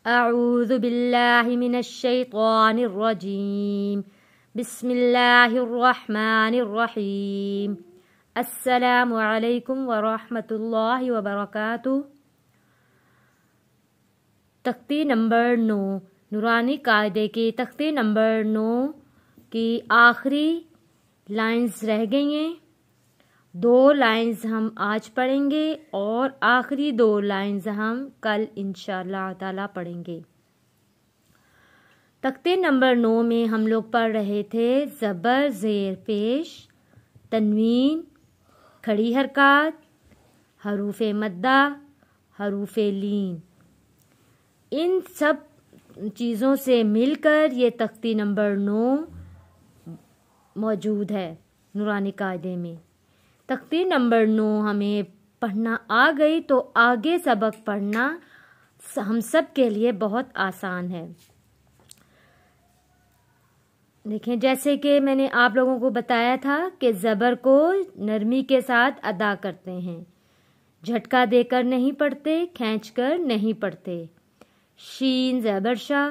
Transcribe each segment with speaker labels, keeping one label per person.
Speaker 1: اعوذ باللہ من الشیطان الرجیم بسم اللہ الرحمن الرحیم السلام علیکم ورحمۃ اللہ وبرکاتہ۔ تختی نمبر 9 نورانی قاعدے کی تختی نمبر 9 کی آخری لائنز رہ گئی ہیں۔ 2 لائنز ہم آج پڑھیں گے اور آخری 2 لائنز ہم کل انشاءاللہ تعالی پڑھیں گے۔ تختے نمبر 9 میں ہم لوگ پڑھ رہے تھے زبر زیر پیش، تنوین، کھڑی حرکات، حروف مدہ، حروف لین، ان سب چیزوں سے مل کر یہ تختی نمبر 9 موجود ہے نورانی قاعدے میں۔ تختی نمبر 9 ہمیں پڑھنا آ گئی تو آگے سبق پڑھنا ہم سب کے لیے بہت آسان ہے۔ دیکھیں، جیسے کہ میں نے آپ لوگوں کو بتایا تھا کہ زبر کو نرمی کے ساتھ ادا کرتے ہیں، جھٹکا دے کر نہیں پڑھتے، کھینچ کر نہیں پڑھتے۔ شین زبر شا،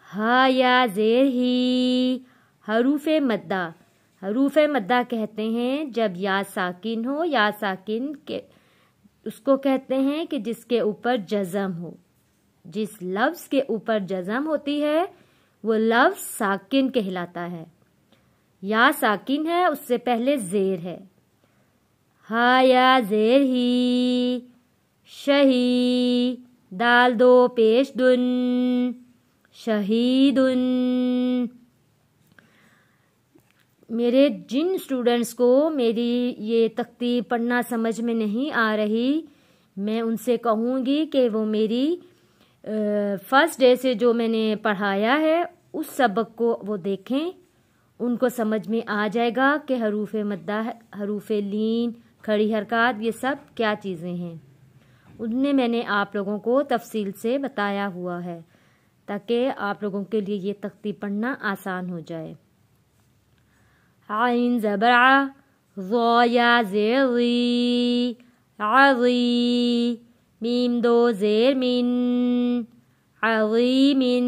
Speaker 1: ہا یا زیر ہی، حروف مدہ۔ حروف مدہ کہتے ہیں جب یا ساکن ہو، یا ساکن کے اس کو کہتے ہیں کہ جس کے اوپر جزم ہو۔ جس لفظ کے اوپر جزم ہوتی ہے وہ لفظ ساکن کہلاتا ہے۔ یا ساکن ہے، اس سے پہلے زیر ہے۔ ہا یا زیر ہی، شہی، دال 2 پیش دن، شہیدن۔ میرے جن اسٹوڈنٹس کو میری یہ تختی پڑھنا سمجھ میں نہیں آ رہی، میں ان سے کہوں گی کہ وہ میری فرسٹ ڈے سے جو میں نے پڑھایا ہے اس سبق کو وہ دیکھیں، ان کو سمجھ میں آ جائے گا کہ حروف مدہ، حروف لین، کھڑی حرکات یہ سب کیا چیزیں ہیں۔ انہیں میں نے آپ لوگوں کو تفصیل سے بتایا ہوا ہے تاکہ آپ لوگوں کے لیے یہ تختی پڑھنا آسان ہو جائے۔ عین زبر ع، ظا یا زیر ضی، عضی، میم 2 زیر من، عظیمن۔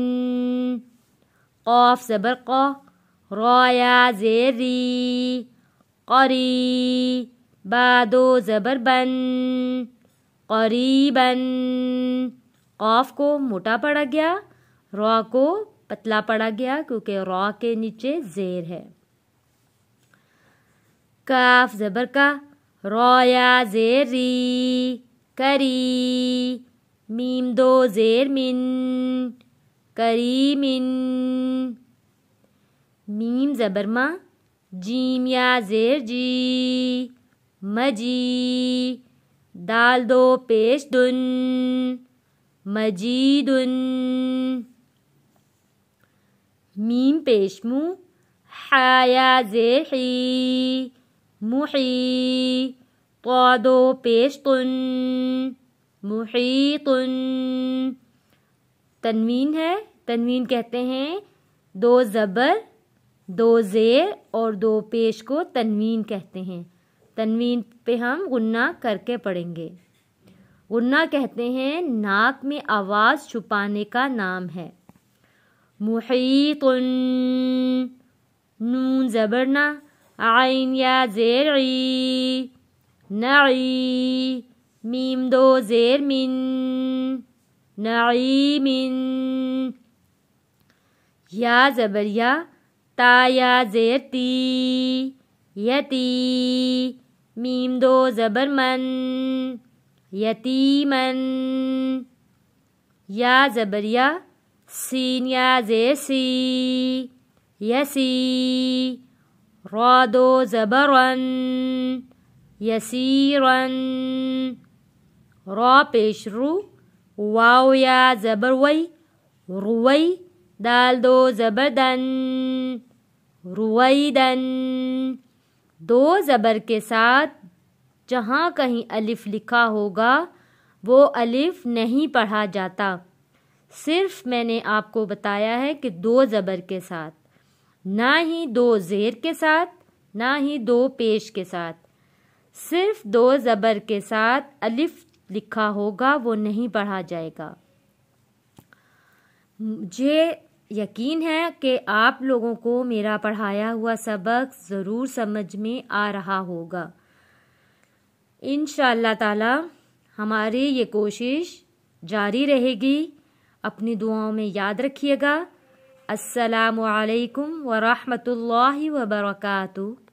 Speaker 1: قاف زبر قا، را یا زیر ری، قری، با 2 زبر بن، قریباً۔ قاف کو موٹا پڑا گیا، را کو پتلا پڑا گیا کیونکہ را کے نیچے زیر ہے۔ کاف زبر کا، را یا زیر ری، کری، میم 2 زیر من، کریمن۔ میم زبر ما، جیم یا زیر جی، مجی، دال 2 پیش دن، مجیدن۔ میم پیش مو، حا یا زیر حی، محی، طا 2 پیش طن، محیطن۔ تنوین ہے، تنوین کہتے ہیں 2 زبر، 2 زیر اور 2 پیش کو تنوین کہتے ہیں۔ تنوین پہ ہم غنہ کر کے پڑھیں گے۔ غنہ کہتے ہیں ناک میں آواز چھپانے کا نام ہے۔ محیطن، نون زبر نا، عین یا زیر عی، نعی، میم 2 زیر من، نعیمن۔ یا زبر یا، تا یا زیر تی، یتی، میم 2 زبر من، یتیمن۔ یا زبر یا، سین یا زیر سی، یسی، را 2 زبر رن، یسیرن۔ را پیش رو، واو یا زبر وی، روی، دال 2 زبر دن، رویدن۔ 2 زبر کے ساتھ جہاں کہیں الف لکھا ہوگا وہ الف نہیں پڑھا جاتا، صرف میں نے آپ کو بتایا ہے کہ 2 زبر کے ساتھ، نہ ہی 2 زیر کے ساتھ، نہ ہی 2 پیش کے ساتھ، صرف 2 زبر کے ساتھ الف لکھا ہوگا وہ نہیں پڑھا جائے گا۔ مجھے یقین ہے کہ آپ لوگوں کو میرا پڑھایا ہوا سبق ضرور سمجھ میں آ رہا ہوگا۔ انشاءاللہ تعالی ہماری یہ کوشش جاری رہے گی۔ اپنی دعاؤں میں یاد رکھیے گا۔ السلام علیکم ورحمۃ اللہ وبرکاتہ۔